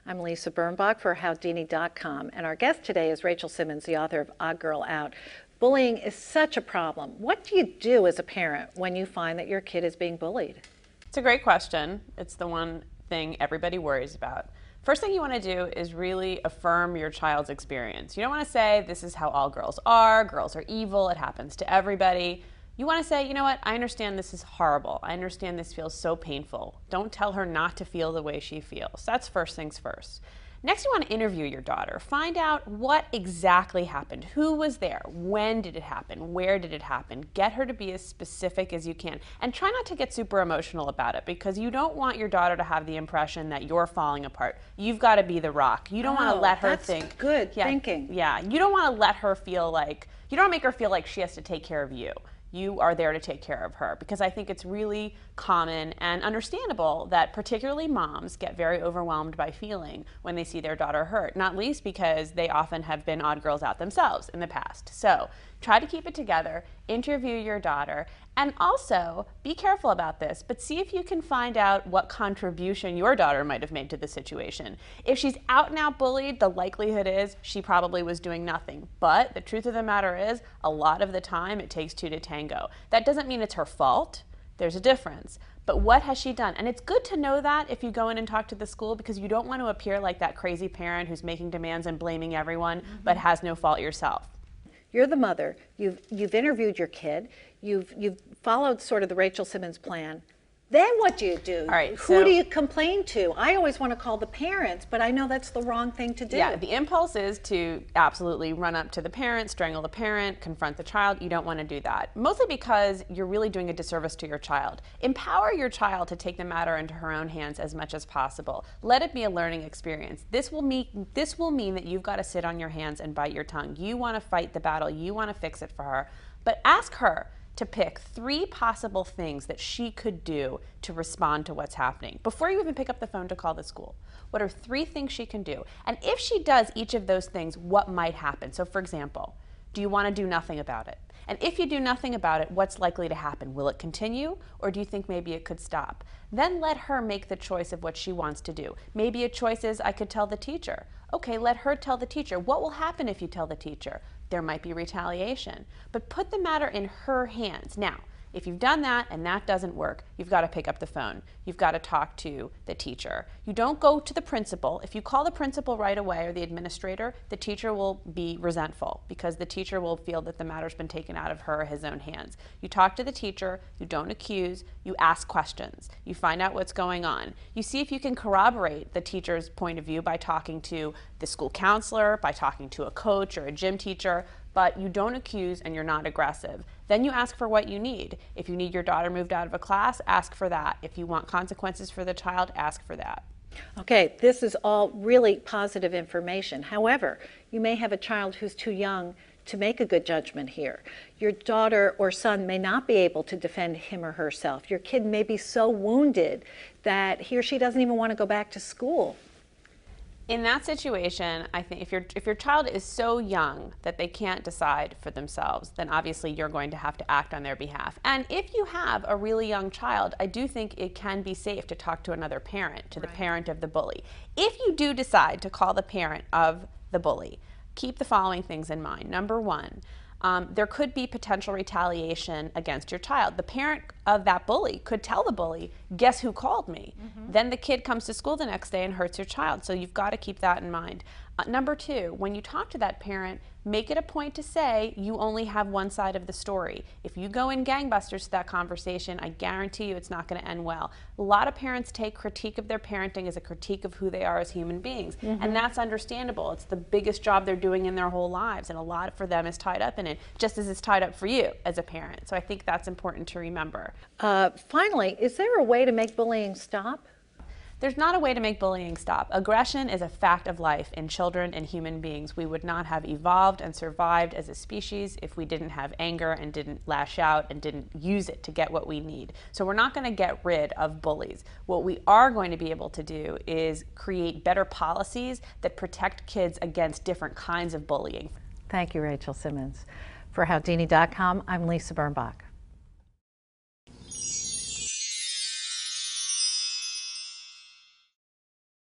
I'm Lisa Birnbach for Howdini.com, and our guest today is Rachel Simmons, the author of Odd Girl Out. Bullying is such a problem. What do you do as a parent when you find that your kid is being bullied? It's a great question. It's the one thing everybody worries about. First thing you want to do is really affirm your child's experience. You don't want to say, this is how all girls are evil, it happens to everybody. You want to say, you know what, I understand this is horrible. I understand this feels so painful. Don't tell her not to feel the way she feels. That's first things first. Next, you want to interview your daughter. Find out what exactly happened. Who was there? When did it happen? Where did it happen? Get her to be as specific as you can. And try not to get super emotional about it, because you don't want your daughter to have the impression that you're falling apart. You've got to be the rock. You don't want to let her think. That's good thinking. Yeah, you don't want to let her feel like, you don't want to make her feel like she has to take care of you. You are there to take care of her, because I think it's really common and understandable that particularly moms get very overwhelmed by feeling when they see their daughter hurt, not least because they often have been odd girls out themselves in the past. So try to keep it together, interview your daughter, and also be careful about this, but see if you can find out what contribution your daughter might have made to the situation. If she's out and out bullied, the likelihood is she probably was doing nothing. But the truth of the matter is, a lot of the time it takes two to tango. That doesn't mean it's her fault. There's a difference. But what has she done? And it's good to know that if you go in and talk to the school, because you don't want to appear like that crazy parent who's making demands and blaming everyone, but has no fault yourself. You're the mother. You've interviewed your kid. You've followed sort of the Rachel Simmons plan. Then what do you do? All right, Who do you complain to? I always want to call the parents, but I know that's the wrong thing to do. Yeah, the impulse is to absolutely run up to the parent, strangle the parent, confront the child. You don't want to do that, mostly because you're really doing a disservice to your child. Empower your child to take the matter into her own hands as much as possible. Let it be a learning experience. This will mean that you've got to sit on your hands and bite your tongue. You want to fight the battle. You want to fix it for her. But ask her to pick 3 possible things that she could do to respond to what's happening before you even pick up the phone to call the school. What are 3 things she can do? And if she does each of those things, what might happen? So for example, do you want to do nothing about it? And if you do nothing about it, what's likely to happen? Will it continue, or do you think maybe it could stop? Then let her make the choice of what she wants to do. Maybe a choice is, I could tell the teacher. Okay, let her tell the teacher. What will happen if you tell the teacher? There might be retaliation. But put the matter in her hands. Now, if you've done that and that doesn't work, you've got to pick up the phone. You've got to talk to the teacher. You don't go to the principal. If you call the principal right away or the administrator, the teacher will be resentful, because the teacher will feel that the matter's been taken out of her or his own hands. You talk to the teacher, you don't accuse, you ask questions. You find out what's going on. You see if you can corroborate the teacher's point of view by talking to the school counselor, by talking to a coach or a gym teacher, but you don't accuse and you're not aggressive. Then you ask for what you need. If you need your daughter moved out of a class, ask for that. If you want consequences for the child, ask for that. Okay, this is all really positive information. However, you may have a child who's too young to make a good judgment here. Your daughter or son may not be able to defend him or herself. Your kid may be so wounded that he or she doesn't even want to go back to school. In that situation, I think if your child is so young that they can't decide for themselves, then obviously you're going to have to act on their behalf. And if you have a really young child, I do think it can be safe to talk to another parent, to the parent of the bully. If you do decide to call the parent of the bully, keep the following things in mind. Number 1, there could be potential retaliation against your child. The parent of that bully could tell the bully, guess who called me? Then the kid comes to school the next day and hurts your child. So you've got to keep that in mind. Number 2, when you talk to that parent, make it a point to say you only have one side of the story. If you go in gangbusters to that conversation, I guarantee you it's not going to end well. A lot of parents take critique of their parenting as a critique of who they are as human beings, and that's understandable. It's the biggest job they're doing in their whole lives, and a lot for them is tied up in it, just as it's tied up for you as a parent. So I think that's important to remember. Finally, is there a way to make bullying stop? There's not a way to make bullying stop. Aggression is a fact of life in children and human beings. We would not have evolved and survived as a species if we didn't have anger and didn't lash out and didn't use it to get what we need. So we're not going to get rid of bullies. What we are going to be able to do is create better policies that protect kids against different kinds of bullying. Thank you, Rachel Simmons. For Howdini.com, I'm Lisa Birnbach.